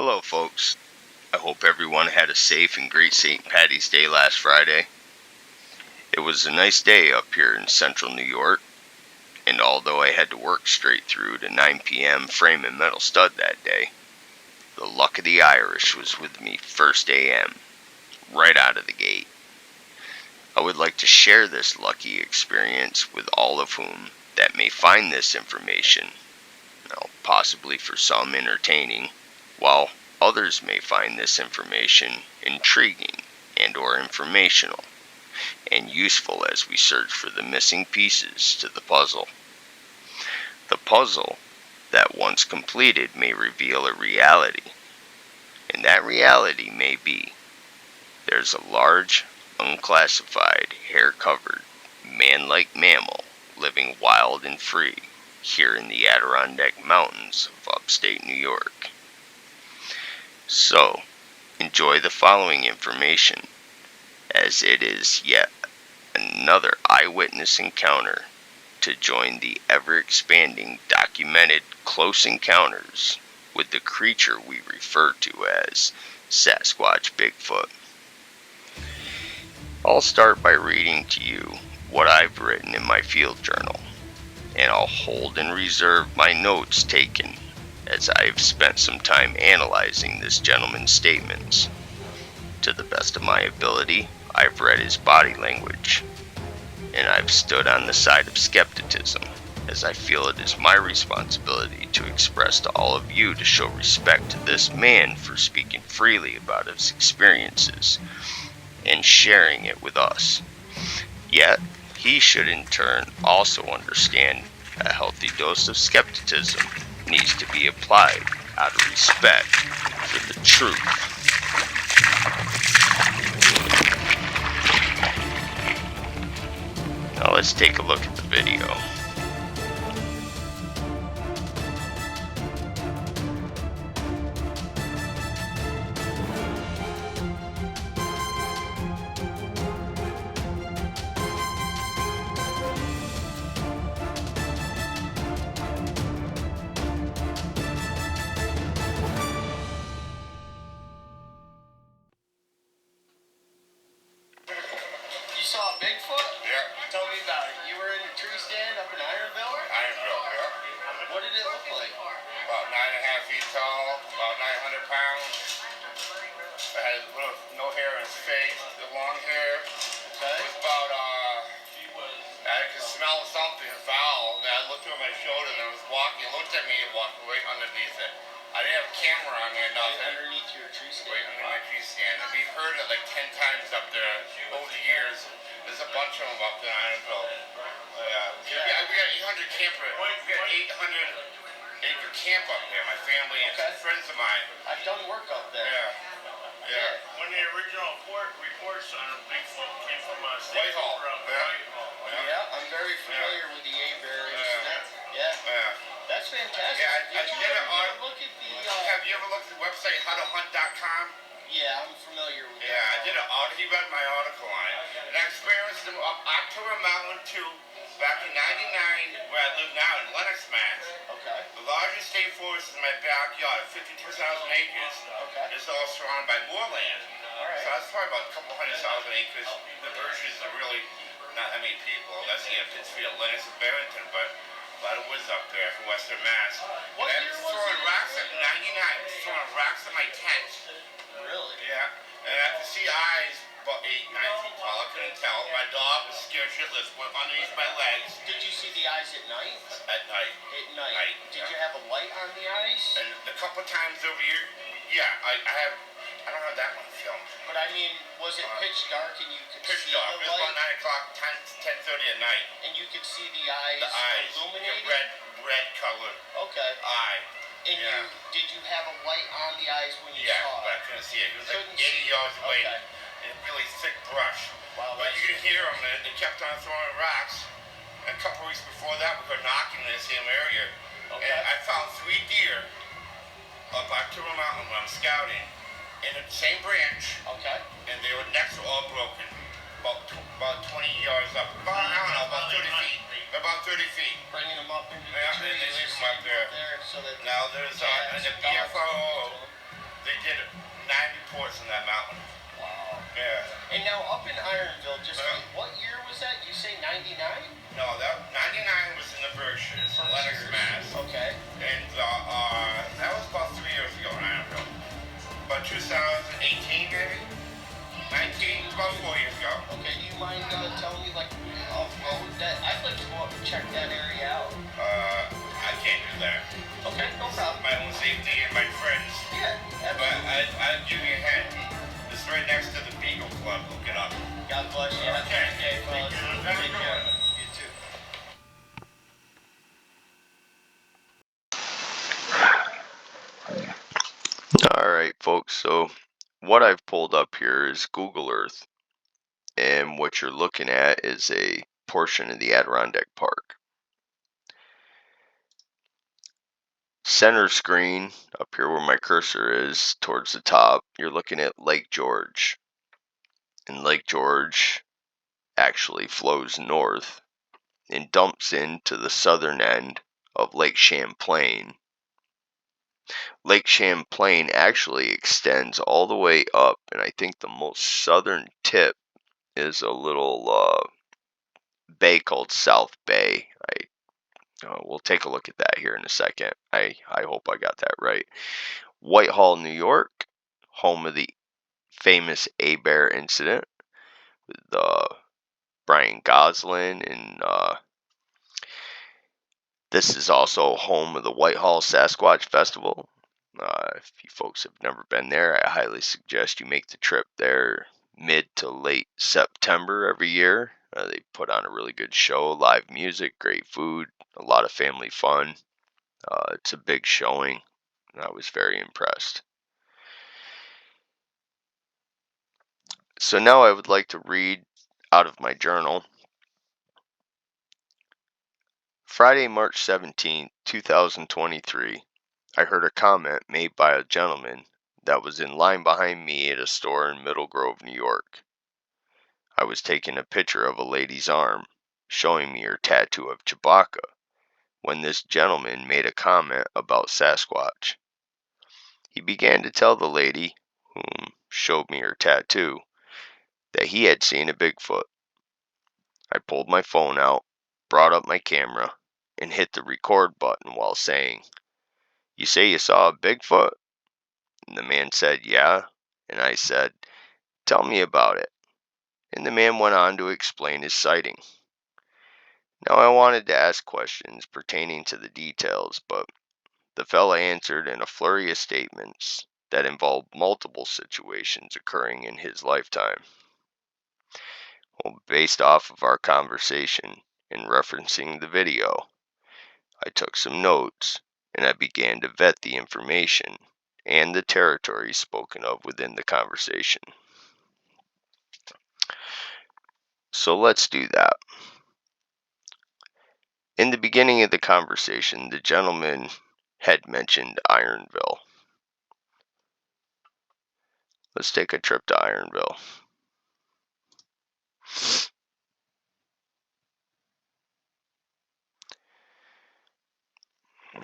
Hello, folks. I hope everyone had a safe and great St. Patty's Day last Friday. It was a nice day up here in central New York, and although I had to work straight through to 9 p.m. frame and metal stud that day, the luck of the Irish was with me first a.m., right out of the gate. I would like to share this lucky experience with all of whom that may find this information, possibly for some entertaining, while others may find this information intriguing and or informational and useful as we search for the missing pieces to the puzzle. The puzzle that once completed may reveal a reality, and that reality may be there's a large, unclassified, hair-covered, man-like mammal living wild and free here in the Adirondack Mountains of upstate New York. So, enjoy the following information, as it is yet another eyewitness encounter to join the ever-expanding documented close encounters with the creature we refer to as Sasquatch Bigfoot. I'll start by reading to you what I've written in my field journal, and I'll hold and reserve my notes taken as I've spent some time analyzing this gentleman's statements. To the best of my ability, I've read his body language, and I've stood on the side of skepticism, as I feel it is my responsibility to express to all of you to show respect to this man for speaking freely about his experiences and sharing it with us. Yet, he should in turn also understand a healthy dose of skepticism needs to be applied out of respect for the truth. Now let's take a look at the video. You saw a Bigfoot? Yeah. Tell me about it. You were in a tree stand up in Ironville? Ironville, yeah. What did it look like? About 9.5 feet tall, about 900 pounds. It had no hair in its face, the long hair. Okay. It was about, I could smell something foul. And I looked over my shoulder and I was walking. It looked at me and walked right underneath it. I didn't have a camera on me or nothing. Underneath your tree stand? Right under my tree stand. And we've heard it like 10 times up there over the years. There's a bunch of them up there in Ironville. We got 800 camper. We got 800-acre camp up there. My family and some friends of mine. I've done work up there. Yeah. When the original reports on Bigfoot came from Whitehall. Yeah, I'm very familiar with the A-Bearings. Yeah. That's fantastic. Yeah, Did you ever look at the... Have you ever looked at the website howtohunt.com? Yeah, I'm familiar with that. Yeah, I did he read my article on it. And I experienced them up October Mountain 2 back in 99, where I live now in Lenox, Mass. Okay. The largest state forest is in my backyard, 52,000 acres. Okay. It's all surrounded by moorland. All right. So that's probably about a couple 100,000 acres. The Berkshires are really not that many people, unless you have Pittsfield, Lenox, and Barrington, but a lot of woods up there from Western Mass. What and I year was was throwing it? rocks at 99, throwing rocks at my tent. Really? Yeah. And I could see eyes about 8, 9 feet tall. I couldn't tell. My dog was scared shitless, went underneath my legs. Did you see the eyes at night? At night. At night. Did you have a light on the eyes? And a couple times over here, I don't have that one filmed. But I mean, was it pitch dark and you could Pitch see dark. the It was light? about 9 o'clock, 10:30 at night. And you could see the eyes, The eyes. illuminated? The red colored Okay. eye. And did you have a light on the eyes when you saw But I it? couldn't see it. It was Couldn't like 80 see it. yards away. Okay. And really thick brush. Wow, But you could hear them. They kept on throwing rocks. And a couple weeks before that, we were knocking in the same area. Okay. And I found 3 deer up October Mountain when I'm scouting in the same branch. Okay. And their necks were all broken. About 20 yards up. About 30 feet. About 30 feet. Bringing them up into the Yeah, trees. and they leave them up there. So that Now there's cats and the and dogs BFO. can get to 'em. They did 9 reports on that mountain. Wow. Yeah. And now up in Ironville, just what year was that? You say 99? No, that 99 was in the Berkshires, Lennox, Mass. Okay. And that was about 3 years ago in Ironville. About 2018 maybe? 19, about 4 years ago. Okay, do you mind telling me like off-road that? I'd like to go up and check that area out. I can't do that. Okay, no problem. My own safety and my friends. Yeah, But absolutely. I'll give you a hint. It's right next to the Beagle Club. Look it up. God bless you. Have a Okay. good day, fellas. Take care. You too. Alright folks, so what I've pulled up here is Google Earth, and what you're looking at is a portion of the Adirondack Park. Center screen, up here where my cursor is, towards the top, you're looking at Lake George. And Lake George actually flows north and dumps into the southern end of Lake Champlain. Lake Champlain actually extends all the way up, and I think the most southern tip is a little bay called South Bay. We'll take a look at that here in a second. I hope I got that right. Whitehall, New York, home of the famous A-Bear incident with Brian Gosling, and this is also home of the Whitehall Sasquatch Festival. If you folks have never been there, I highly suggest you make the trip there mid to late September every year. They put on a really good show, live music, great food, a lot of family fun. It's a big showing. I was very impressed. So now I would like to read out of my journal. Friday, March 17th, 2023. I heard a comment made by a gentleman that was in line behind me at a store in Middle Grove, New York. I was taking a picture of a lady's arm, showing me her tattoo of Chewbacca, when this gentleman made a comment about Sasquatch. He began to tell the lady, whom showed me her tattoo, that he had seen a Bigfoot. I pulled my phone out, brought up my camera, and hit the record button while saying, "You say you saw a Bigfoot?" And the man said, "Yeah." And I said, "Tell me about it." And the man went on to explain his sighting. Now I wanted to ask questions pertaining to the details, but the fella answered in a flurry of statements that involved multiple situations occurring in his lifetime. Well, based off of our conversation and referencing the video, I took some notes and I began to vet the information and the territory spoken of within the conversation. So let's do that. In the beginning of the conversation, the gentleman had mentioned Ironville. Let's take a trip to Ironville.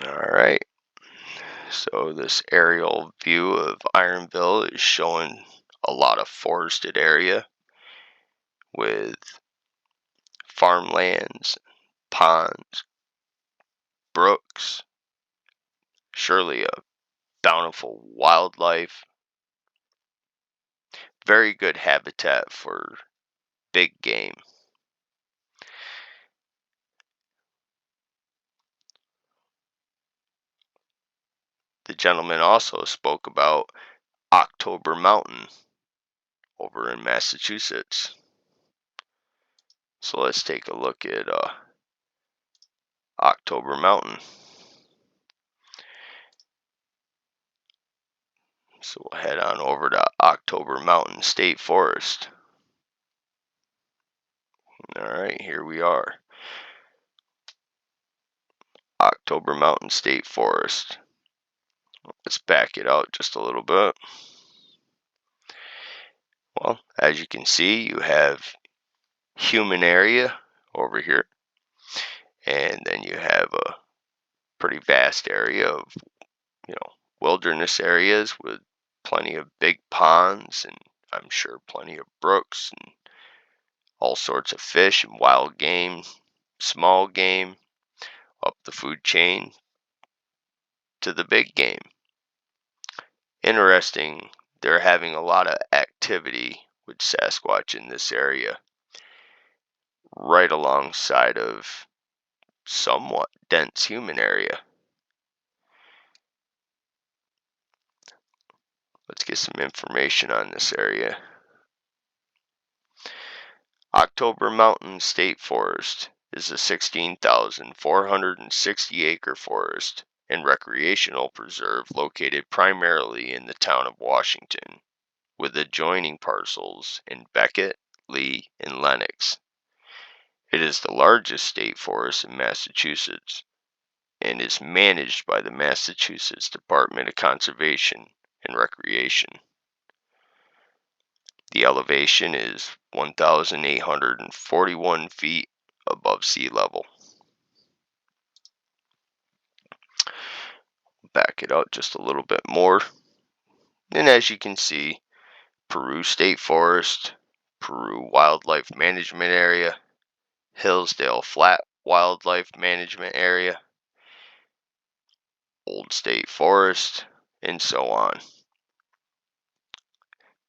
Alright, so this aerial view of Ironville is showing a lot of forested area with farmlands, ponds, brooks, surely a bountiful wildlife, very good habitat for big game. The gentleman also spoke about October Mountain over in Massachusetts. So let's take a look at October Mountain. So we'll head on over to October Mountain State Forest. Alright, here we are. October Mountain State Forest. Let's back it out just a little bit. Well, as you can see, you have human area over here, and then you have a pretty vast area of wilderness areas with plenty of big ponds, and I'm sure plenty of brooks and all sorts of fish and wild game, small game, up the food chain to the big game. Interesting, they're having a lot of activity with Sasquatch in this area, right alongside of somewhat dense human area. Let's get some information on this area. October Mountain State Forest is a 16,460 acre forest and recreational preserve located primarily in the town of Washington, with adjoining parcels in Beckett, Lee, and Lenox. It is the largest state forest in Massachusetts and is managed by the Massachusetts Department of Conservation and Recreation. The elevation is 1,841 feet above sea level. Back it up just a little bit more. And as you can see, Peru State Forest, Peru Wildlife Management Area, Hillsdale Flat Wildlife Management Area, Old State Forest, and so on.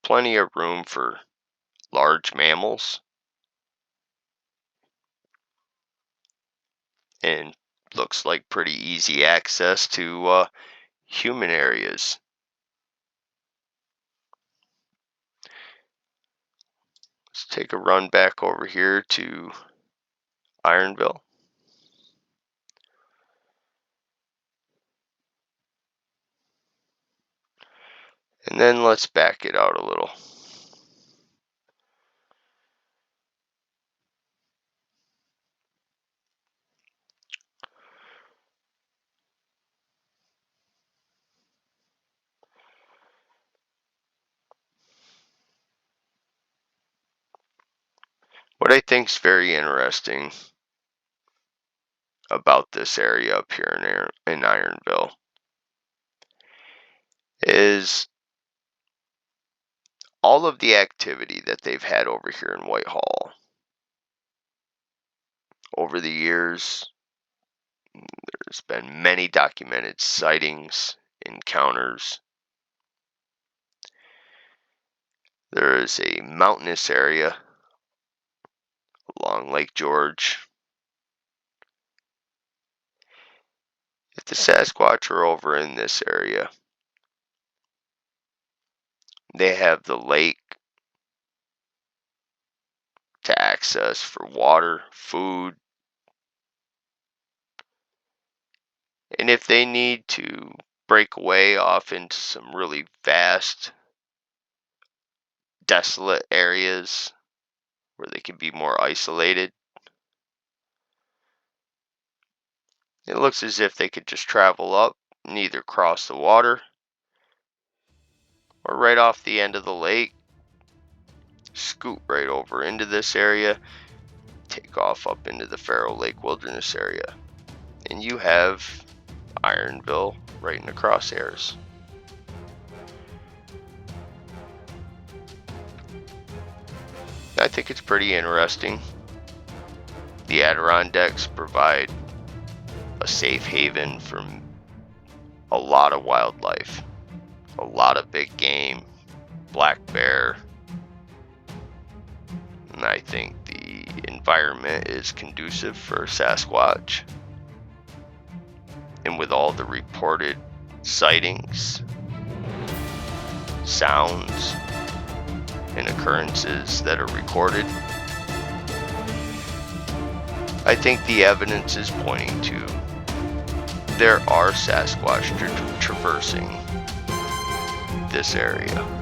Plenty of room for large mammals, and looks like pretty easy access to human areas. Let's take a run back over here to Ironville. And then let's back it out a little. What I think is very interesting about this area up here in Ironville is all of the activity that they've had over here in Whitehall. Over the years, there's been many documented sightings, encounters. There is a mountainous area along Lake George. If the Sasquatch are over in this area, they have the lake to access for water, food, and if they need to break away off into some really vast, desolate areas where they can be more isolated, it looks as if they could just travel up and either cross the water or right off the end of the lake, scoot right over into this area, take off up into the Faro Lake Wilderness area, and you have Ironville right in the crosshairs. I think it's pretty interesting. The Adirondacks provide a safe haven from a lot of wildlife, a lot of big game, black bear, and I think the environment is conducive for Sasquatch. And with all the reported sightings, sounds, and occurrences that are recorded, I think the evidence is pointing to there are Sasquatch traversing this area.